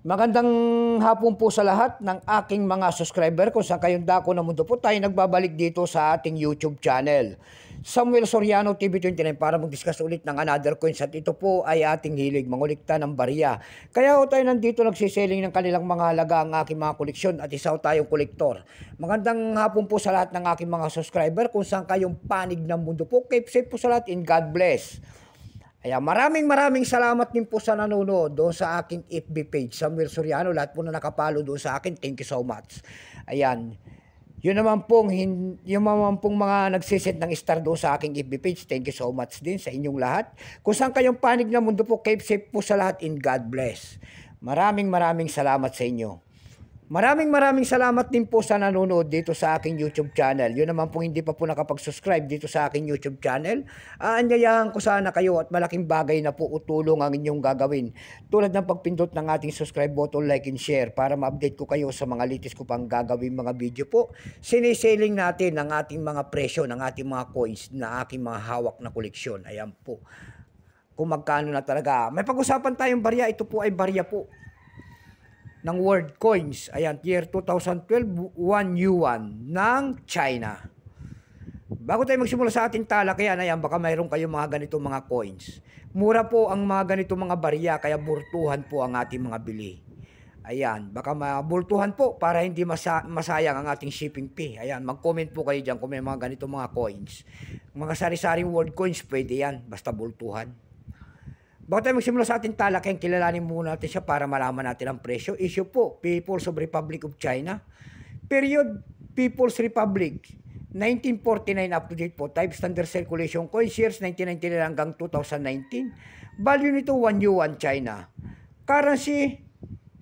Magandang hapon po sa lahat ng aking mga subscriber kung saan kayong dako ng mundo po tayo nagbabalik dito sa ating YouTube channel. Samuel Soriano TV29 para mag-discuss ulit ng another coins at ito po ay ating hilig mangulikta ng barya. Kaya ho tayo nandito nagsiselling ng kanilang mga halaga ang aking mga koleksyon at isa ho tayong kolektor. Magandang hapon po sa lahat ng aking mga subscriber kung saan kayong panig ng mundo po. Keep safe po sa lahat and God bless. Ayan, maraming salamat din po sa nanonood doon sa aking FB page, Samuel Soriano. Lahat po na nakapalo doon sa akin, thank you so much. Ayan, yun naman pong mga nagsiset ng star doon sa aking FB page, thank you so much din sa inyong lahat. Kung saan kayong panig ng mundo po, keep safe po sa lahat and God bless. Maraming salamat sa inyo. Maraming salamat din po sa nanonood dito sa aking YouTube channel. Yun naman po hindi pa po nakapag-subscribe dito sa aking YouTube channel. Aanyayahan ko sana kayo at malaking bagay na po utulong ang inyong gagawin. Tulad ng pagpindot ng ating subscribe button, like and share para ma-update ko kayo sa mga latest ko pang gagawin mga video po. Siniselling natin ang ating mga presyo ng ating mga coins na aking mga hawak na koleksyon. Ayan po. Kung magkano na talaga. May pag-usapan tayong barya. Ito po ay barya po ng world coins. Ayan, year 2012, 1 yuan ng China. Bago tayo magsimula sa ating talakayan, ayan, baka mayroon kayong mga ganito mga coins. Mura po ang mga ganito mga barya, kaya burtuhan po ang ating mga bili. Ayan, baka mabultuhan po para hindi masayang ang ating shipping fee. Ayan, mag-comment po kayo dyan kung may mga ganito mga coins. Mga sari-saring world coins, pwede yan, basta bultuhan. Bago tayo magsimula sa ating talakayan, kilalanin muna natin siya para malaman natin ang presyo. Issue po, People's Republic of China. Period, People's Republic, 1949 up to date po. Type standard circulation coins, years 1999 hanggang 2019. Value nito 1 yuan China. Currency,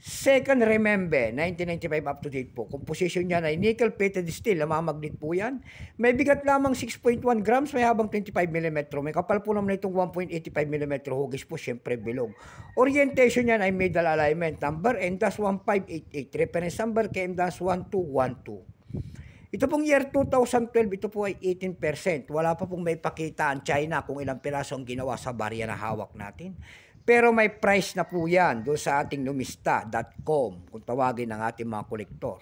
second remember, 1995 up to date po. Composition niya ay nickel plated steel, namamagnet po yan. May bigat lamang 6.1 grams, may habang 25 mm. May kapal po naman itong 1.85 mm. Hugis po, syempre bilog. Orientation niyan ay middle alignment. Number M-1588. Reference number KM-1212. Ito pong year 2012, ito po ay 18%. Wala pa pong may pakita ang China kung ilang piraso ang ginawa sa barya na hawak natin. Pero may price na po yan doon sa ating numista.com kung tawagin ng ating mga kolektor.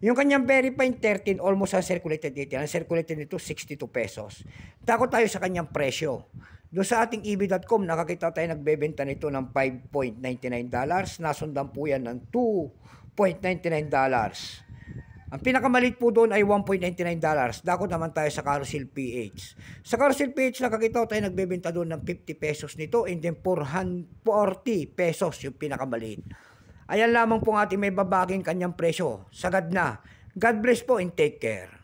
Yung kanyang verified 13, almost ang circulated 18. Ang circulated nito, 62 pesos. Tako tayo sa kanyang presyo. Doon sa ating eb.com, nakakita tayo nagbebenta nito ng $5.99. Nasundan po yan ng $2.99. Ang pinakamalit po doon ay $1.99. Dako naman tayo sa Carousel PH. Sa Carousel PH, nakakita tayo nagbebenta doon ng 50 pesos nito and then 40 pesos yung pinakamalit. Ayan lamang po ating may babaging kanyang presyo. Sagad na. God bless po and take care.